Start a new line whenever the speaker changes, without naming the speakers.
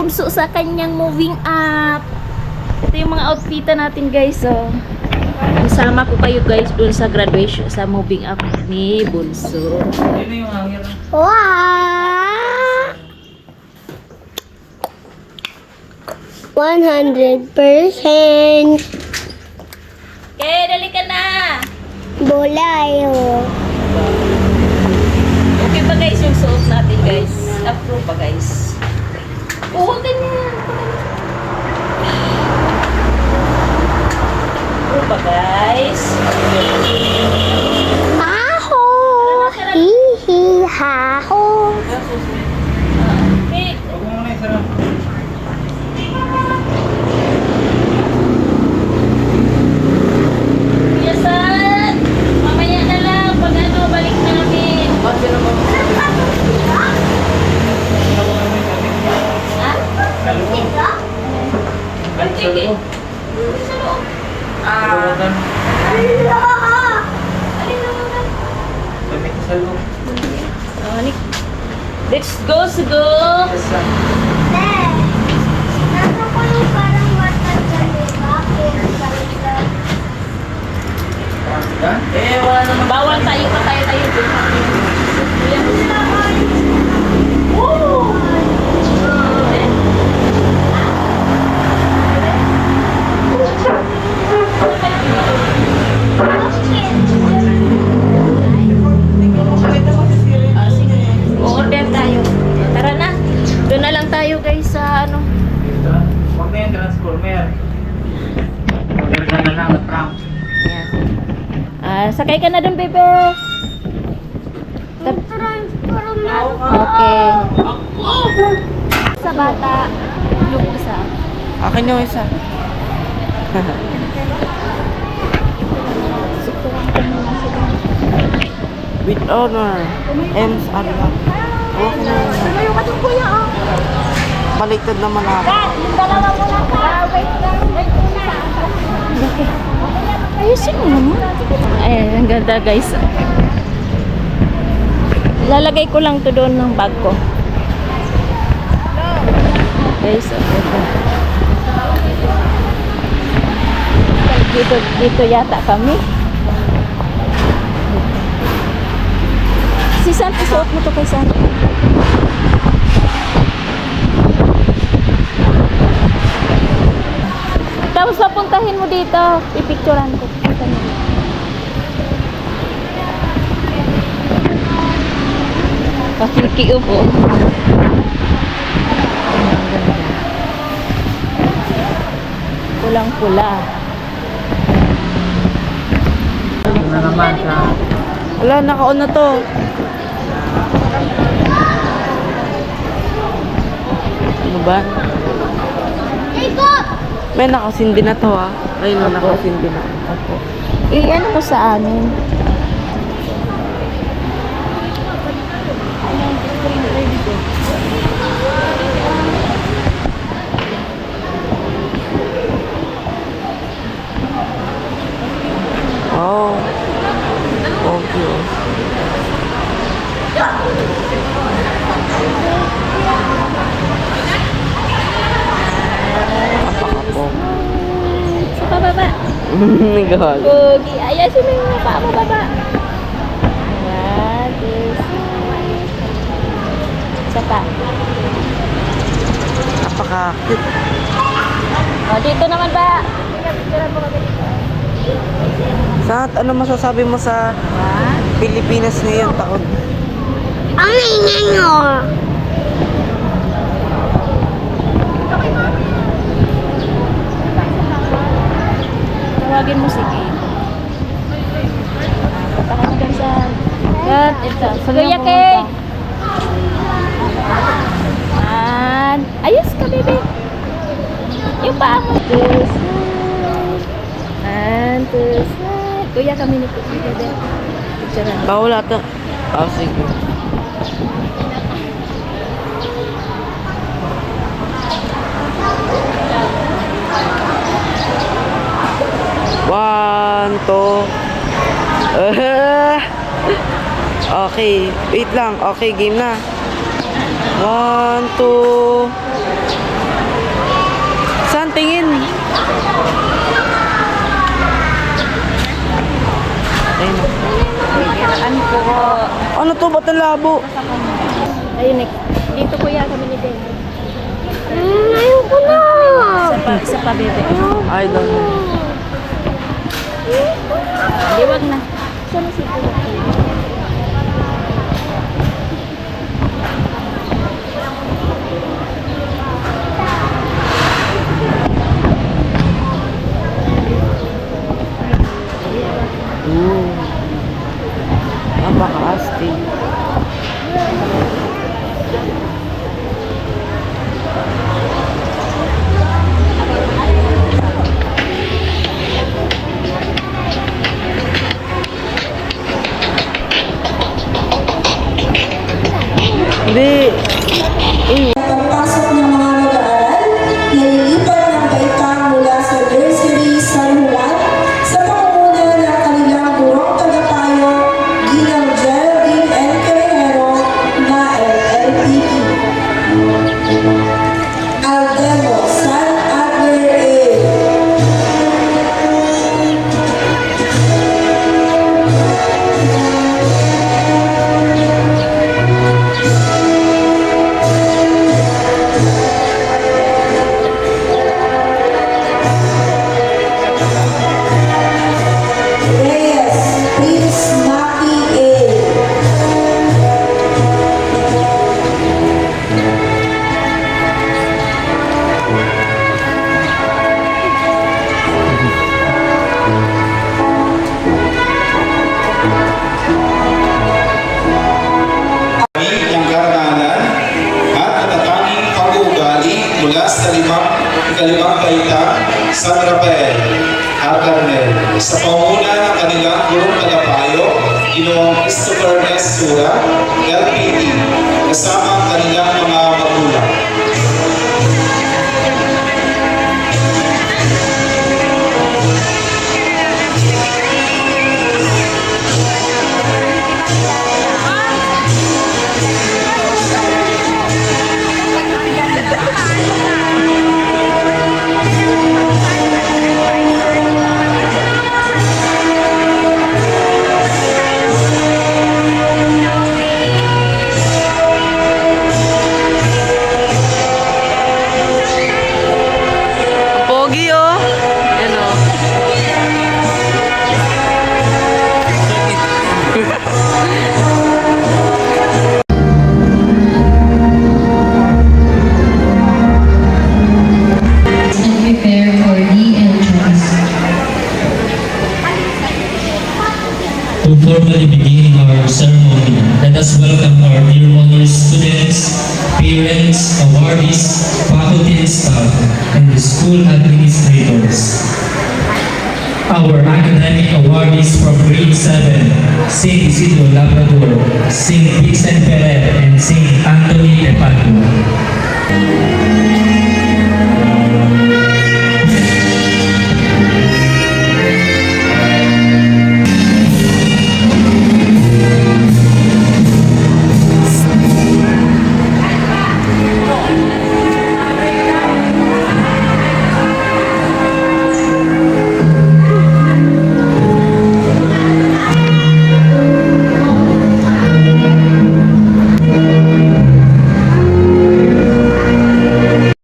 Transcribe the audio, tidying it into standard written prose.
bunso sa kanyang moving up. Ito yung mga outfita natin guys. So, isama ko kayo guys dun sa graduation, sa moving up ni bunso.
Wow! 100%.
Okay, dali ka na.
Bolayo.
Okay ba guys yung suot natin guys? Approve ba guys? Oo, ganyan. Approve ba guys?
Aho! Hihi, haho.
Okay. Biyasan! Mamaya na lang pag ano, balik namin. Ha? Sige. Let's go, Sugo! Wala naman. Bawal tayo, patay tayo. Woo! Order tayo. Tara na. Doon na lang tayo guys sa ano.
Huwag na yung transformer. Order ka na lang at prank.
Sakay ka na doon, bebe. Okay. Sa bata, yung isa.
Akin yung isa. With honor. Ems Allah. Okay na yun. Baliktad naman ako.
Yung dalawa mo na ka. Wait lang. Wait muna.
Ayusin mo naman. Ayan, ang ganda guys. Lalagay ko lang to doon ng bag ko. Guys, dito yata kami. Si San, isuot mo to kay San. Tapos papuntahin mo dito. Pipicturan ko. Pakikiupo. Pulang-pula.
Na naman sa...
Wala, naka-on na to. Ano ba? May nakasindi na to ah. Ayun na, nakasindi na.
Opo. Ano mo sa amin?
Oh. Okay. Apakapong.
Sa pababa.
Nagahal.
Pogi. Ayasin mo yung paa mo baba. 1, 2, 3. Isa pa.
Apaka-cute.
Dito naman ba? Picturean mo kami dito.
Sat, ano masasabi mo sa Pilipinas ngayong taon?
Ang ingay nyo.
Tawagin mo si Kate. Punta ka na dun sa... Yan, ito. Kuya Kate! Ayos ka, baby. Yung paa mo. 2, slide. 1, 2, slide. Kuya kami ni Kuya din. Picture na.
Bawal ata. Ah, sige. One, two. Okay. Wait lang. Okay, game na. 1, 2. Ano to? Ba't ang labo?
Ayun, dito kuya kami ni Ben.
Ayoko na.
Isa pa, bebe.
I don't know.
Liwag na. Saan na si kuya?
Ooh. Napaka-astig. Hindi.
Pagpasok ng mga mag-aaral, nililipat ng baitang mula sa nursery San Juan sa pangunguna ng kanilang gurong tagapayo, Ginang Geraldine N. Carrero na LLPP. Aldemo San Adler A. Reyes Prince Maki A.
Ang karangalan at natatanging pag-uugali mula sa ikalimang baita San Rafael at Carmel sa panguna ng kanilang gurong tagapayo, Ginoong Christopher S. Sura, LPD, kasama ang kanilang mga magulang.
Pogi oh. Yan oh.
And prepare for the entrance.
To formally begin our ceremony, let us welcome our dear honors students, parents, awardees, faculty and staff, and the school administrators. Our academic awardees from grade 7, St. Isidro Labrador, St. Vincent Ferrer, and St. Anthony